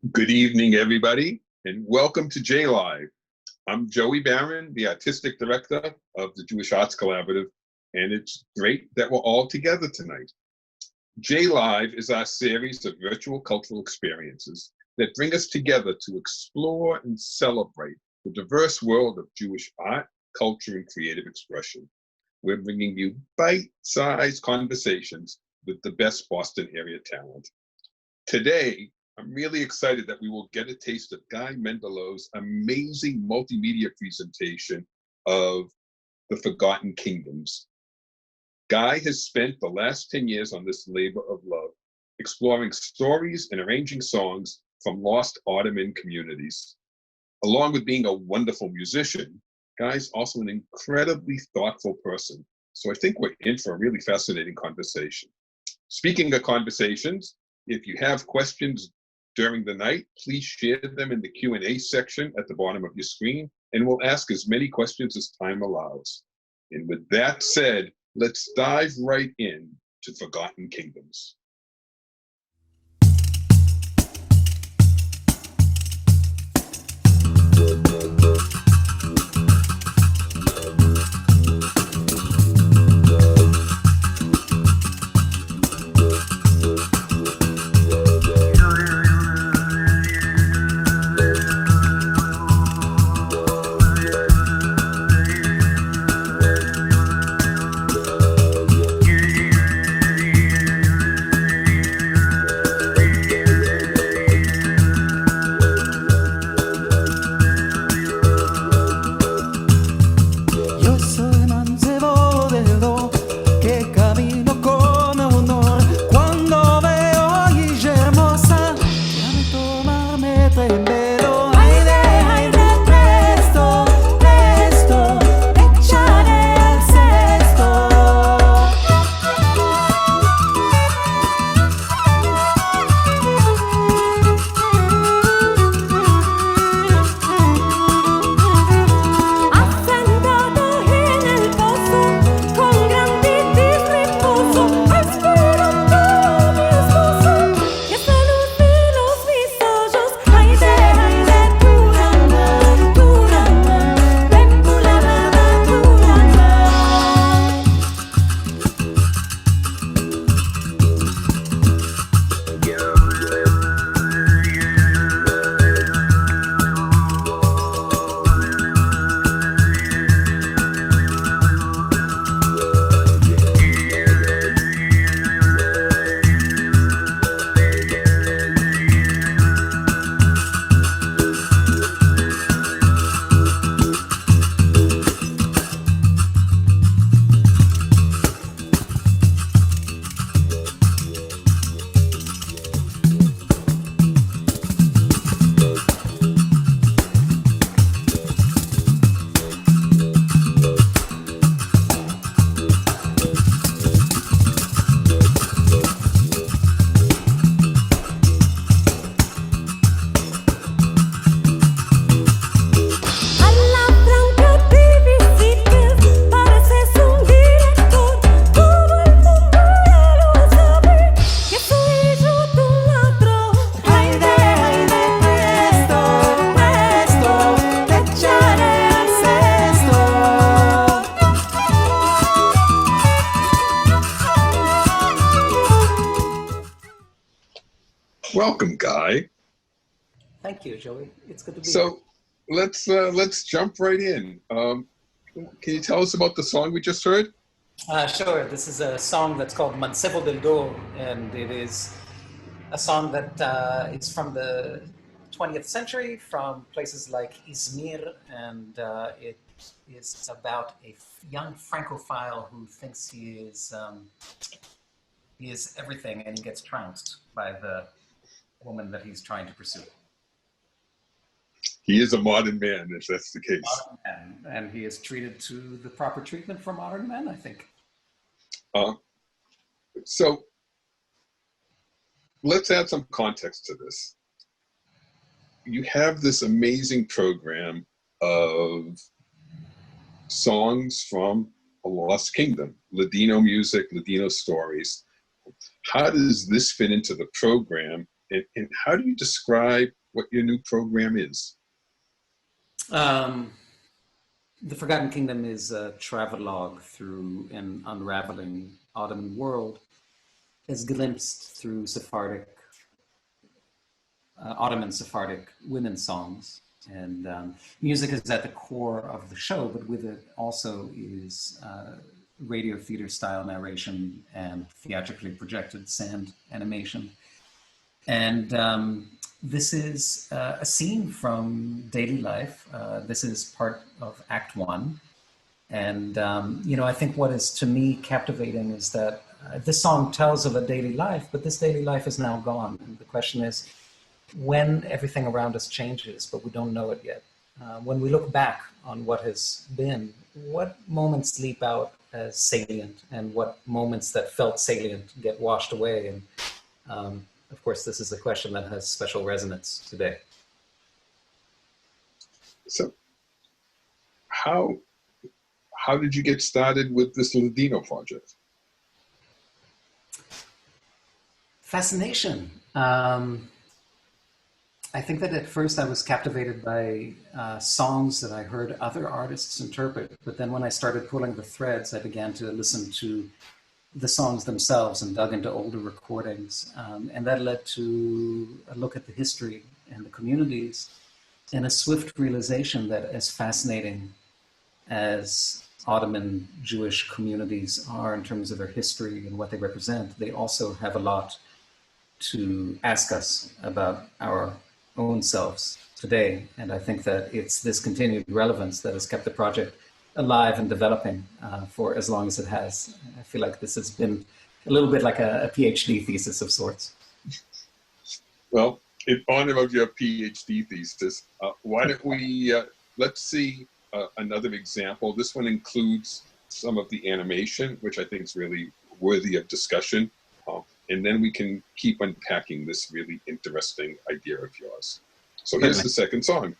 Good evening, everybody, and welcome to JLive. I'm Joey Barron, the Artistic Director of the Jewish Arts Collaborative, and it's great that we're all together tonight. JLive is our series of virtual cultural experiences that bring us together to explore and celebrate the diverse world of Jewish art, culture, and creative expression. We're bringing you bite-sized conversations with the best Boston area talent. Today, I'm really excited that we will get a taste of Guy Mendilow's amazing multimedia presentation of The Forgotten Kingdoms. Guy has spent the last 10 years on this labor of love, exploring stories and arranging songs from lost Ottoman communities. Along with being a wonderful musician, Guy's also an incredibly thoughtful person. So I think we're in for a really fascinating conversation. Speaking of conversations, if you have questions during the night, please share them in the Q&A section at the bottom of your screen, and we'll ask as many questions as time allows. And with that said, let's dive right in to Forgotten Kingdoms. Welcome, Guy. Thank you, Joey. It's good to be So let's jump right in. Can you tell us about the song we just heard? Sure. This is a song that's called Mancebo del Do, and it is a song that is from the 20th century, from places like Izmir, and it is about a young Francophile who thinks he is everything, and he gets trounced by the woman that he's trying to pursue. He is a modern man, if that's the case. Modern man, and he is treated to the proper treatment for modern men, I think. So let's add some context to this. You have this amazing program of songs from a lost kingdom, Ladino music, Ladino stories. How does this fit into the program? And how do you describe what your new program is? The Forgotten Kingdom is a travelogue through an unraveling Ottoman world, as glimpsed through Ottoman Sephardic women's songs. And music is at the core of the show, but with it also is radio theater style narration and theatrically projected sand animation. And this is a scene from daily life. This is part of Act One. And, I think what is to me captivating is that this song tells of a daily life, but this daily life is now gone. And the question is, when everything around us changes, but we don't know it yet, when we look back on what has been, what moments leap out as salient and what moments that felt salient get washed away? And of course, this is a question that has special resonance today. So how did you get started with this Ladino project? Fascination. I think that at first I was captivated by songs that I heard other artists interpret, but then when I started pulling the threads, I began to listen to the songs themselves and dug into older recordings. And that led to a look at the history and the communities and a swift realization that as fascinating as Ottoman Jewish communities are in terms of their history and what they represent, they also have a lot to ask us about our own selves today. And I think that it's this continued relevance that has kept the project alive and developing for as long as it has. I feel like this has been a little bit like a PhD thesis of sorts. Well, in honor of your PhD thesis, why don't we, let's see another example. This one includes some of the animation, which I think is really worthy of discussion. And then we can keep unpacking this really interesting idea of yours. So here's the second song.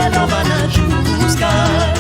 lo van a juzgar.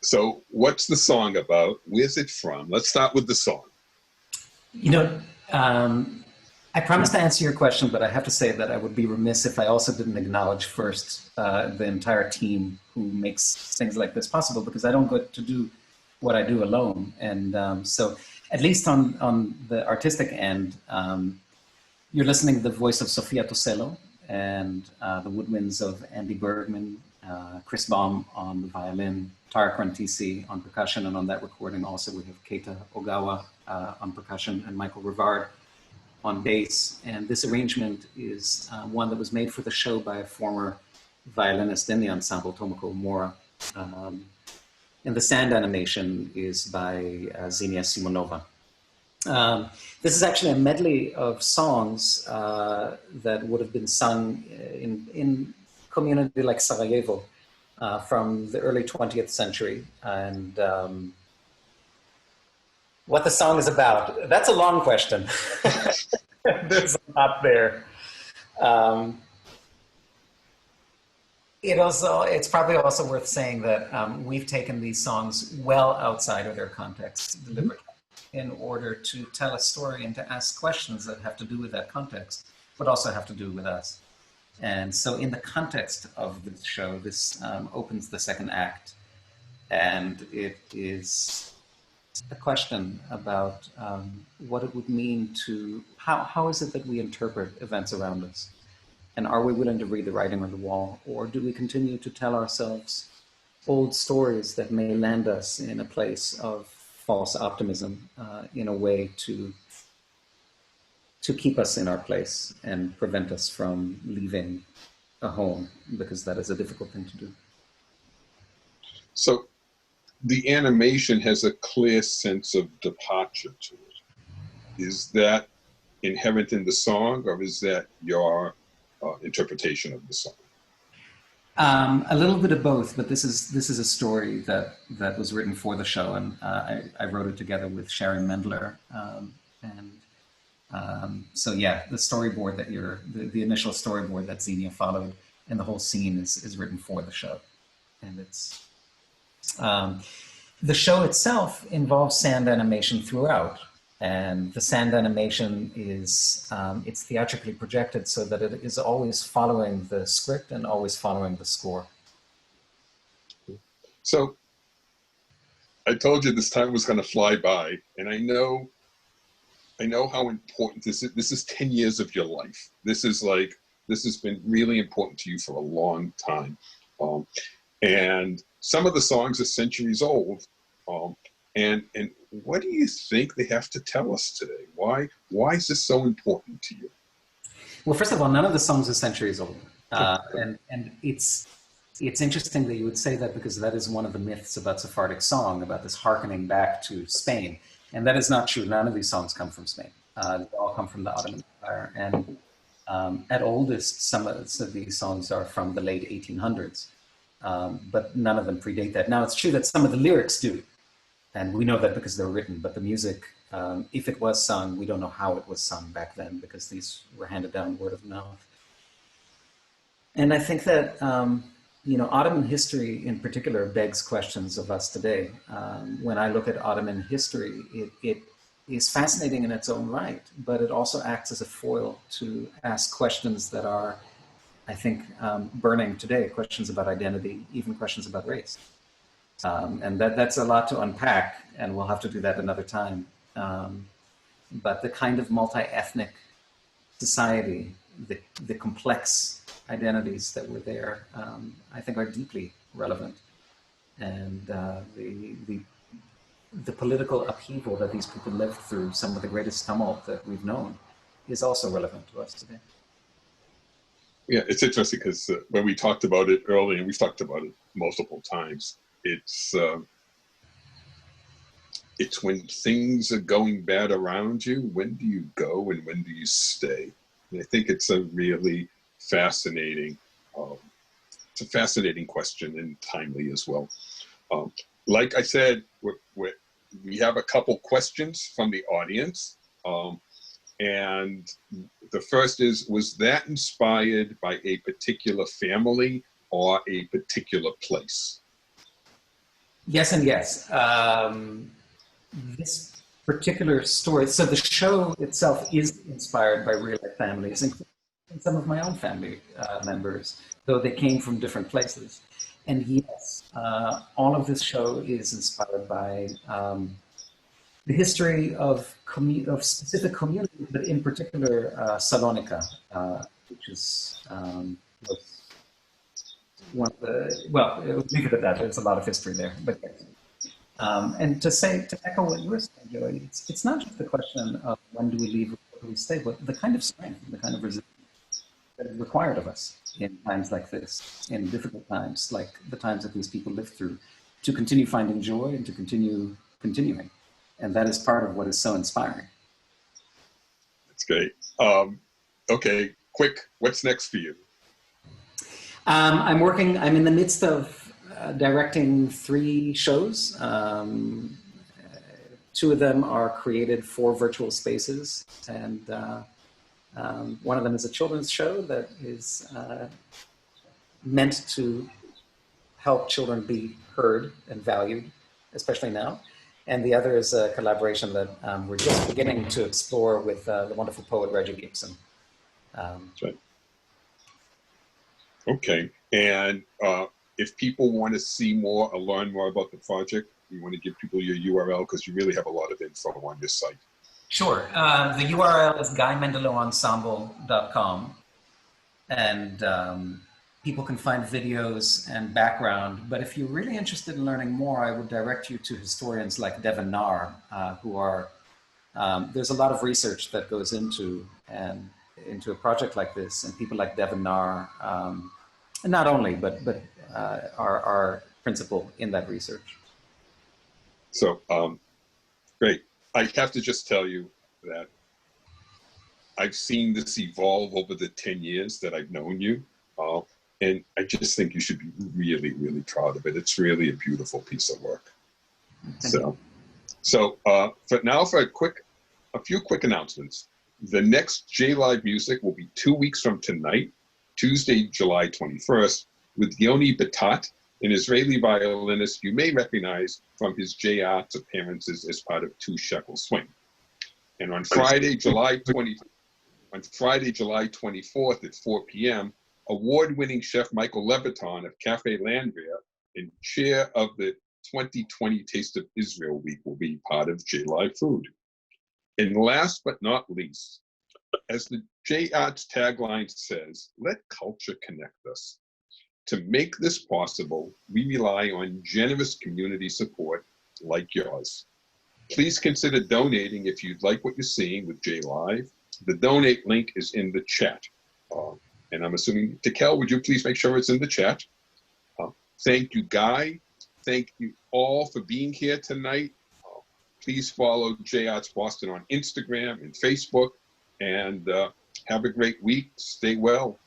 So what's the song about? Where's it from? Let's start with the song. You know, I promised to answer your question, but I have to say that I would be remiss if I also didn't acknowledge first the entire team who makes things like this possible, because I don't get to do what I do alone. And so at least on the artistic end, you're listening to the voice of Sofia Tosello and the woodwinds of Andy Bergman, Chris Baum on the violin, Tara Krantisi on percussion, and on that recording also we have Keita Ogawa on percussion and Michael Rivard on bass. And this arrangement is one that was made for the show by a former violinist in the ensemble, Tomoko Omura. And the sound animation is by Xenia Simonova. This is actually a medley of songs that would have been sung in community like Sarajevo from the early 20th century. And what the song is about, that's a long question. There's a lot there. It's probably also worth saying that we've taken these songs well outside of their context deliberately in order to tell a story and to ask questions that have to do with that context, but also have to do with us. And so in the context of the show, this opens the second act, and it is a question about what it would mean to, how is it that we interpret events around us? And are we willing to read the writing on the wall, or do we continue to tell ourselves old stories that may land us in a place of false optimism, in a way to keep us in our place and prevent us from leaving a home, because that is a difficult thing to do. So the animation has a clear sense of departure to it. Is that inherent in the song, or is that your interpretation of the song? A little bit of both, but this is a story that was written for the show, and I wrote it together with Sharon Mendler, so yeah, the storyboard that the initial storyboard that Xenia followed, and the whole scene is written for the show, and it's the show itself involves sand animation throughout. And the sand animation is, it's theatrically projected so that it is always following the script and always following the score. So I told you this time was going to fly by, and I know how important this is. This is 10 years of your life. This has been really important to you for a long time. And some of the songs are centuries old. And what do you think they have to tell us today? Why is this so important to you? Well, first of all, none of the songs are centuries old. And it's interesting that you would say that, because that is one of the myths about Sephardic song, about this hearkening back to Spain. And that is not true. None of these songs come from Spain. They all come from the Ottoman Empire. And at oldest, some of these songs are from the late 1800s, but none of them predate that. Now, it's true that some of the lyrics do. And we know that because they're written, but the music, if it was sung, we don't know how it was sung back then, because these were handed down word of mouth. And I think that, Ottoman history in particular begs questions of us today. When I look at Ottoman history, it is fascinating in its own right, but it also acts as a foil to ask questions that are, I think, burning today, questions about identity, even questions about race. And that's a lot to unpack, and we'll have to do that another time. But the kind of multi-ethnic society, the complex identities that were there, I think are deeply relevant. And the political upheaval that these people lived through, some of the greatest tumult that we've known, is also relevant to us today. Yeah, it's interesting because when we talked about it earlier, and we've talked about it multiple times, it's it's when things are going bad around you, when do you go and when do you stay? And I think it's a really fascinating, it's a fascinating question and timely as well. Like I said, we have a couple questions from the audience. And the first is, was that inspired by a particular family or a particular place? Yes and yes. This particular story, so the show itself is inspired by real life families, including some of my own family members, though they came from different places. And yes, all of this show is inspired by the history of specific communities, but in particular Salonika, which is was one of the, well, leave it at that. There's a lot of history there, but yes. And to echo what you were saying, Joey, it's not just the question of when do we leave, where do we stay, but the kind of strength, the kind of resilience that is required of us in times like this, in difficult times, like the times that these people lived through, to continue finding joy and to continuing. And that is part of what is so inspiring. That's great. Okay, quick, what's next for you? I'm in the midst of directing 3 shows. 2 of them are created for virtual spaces, and one of them is a children's show that is meant to help children be heard and valued, especially now. And the other is a collaboration that we're just beginning to explore with the wonderful poet Reggie Gibson. That's right. Okay, and if people want to see more or learn more about the project, you want to give people your URL because you really have a lot of info on your site. Sure. The URL is GuyMendilowEnsemble.com, and people can find videos and background. But if you're really interested in learning more, I would direct you to historians like Devin Narr, who are, there's a lot of research that goes into a project like this, and people like Devin Narr, and not only, but are principal in that research. So, great. I have to just tell you that I've seen this evolve over the 10 years that I've known you. And I just think you should be really, really proud of it. It's really a beautiful piece of work. So for now, for a few quick announcements. The next JLive music will be 2 weeks from tonight, Tuesday, July 21st, with Yoni Batat, an Israeli violinist you may recognize from his J-Arts appearances as part of Two Shekel Swing. And on Friday, July 24th at 4 p.m., award-winning chef Michael Leviton of Cafe Landria and chair of the 2020 Taste of Israel Week will be part of JLive Food. And last but not least, as the J-Arts tagline says, let culture connect us. To make this possible, we rely on generous community support like yours. Please consider donating if you'd like what you're seeing with JLive. The donate link is in the chat. And I'm assuming, Tikel, would you please make sure it's in the chat? Thank you, Guy. Thank you all for being here tonight. Please follow J-Arts Boston on Instagram and Facebook. And have a great week. Stay well.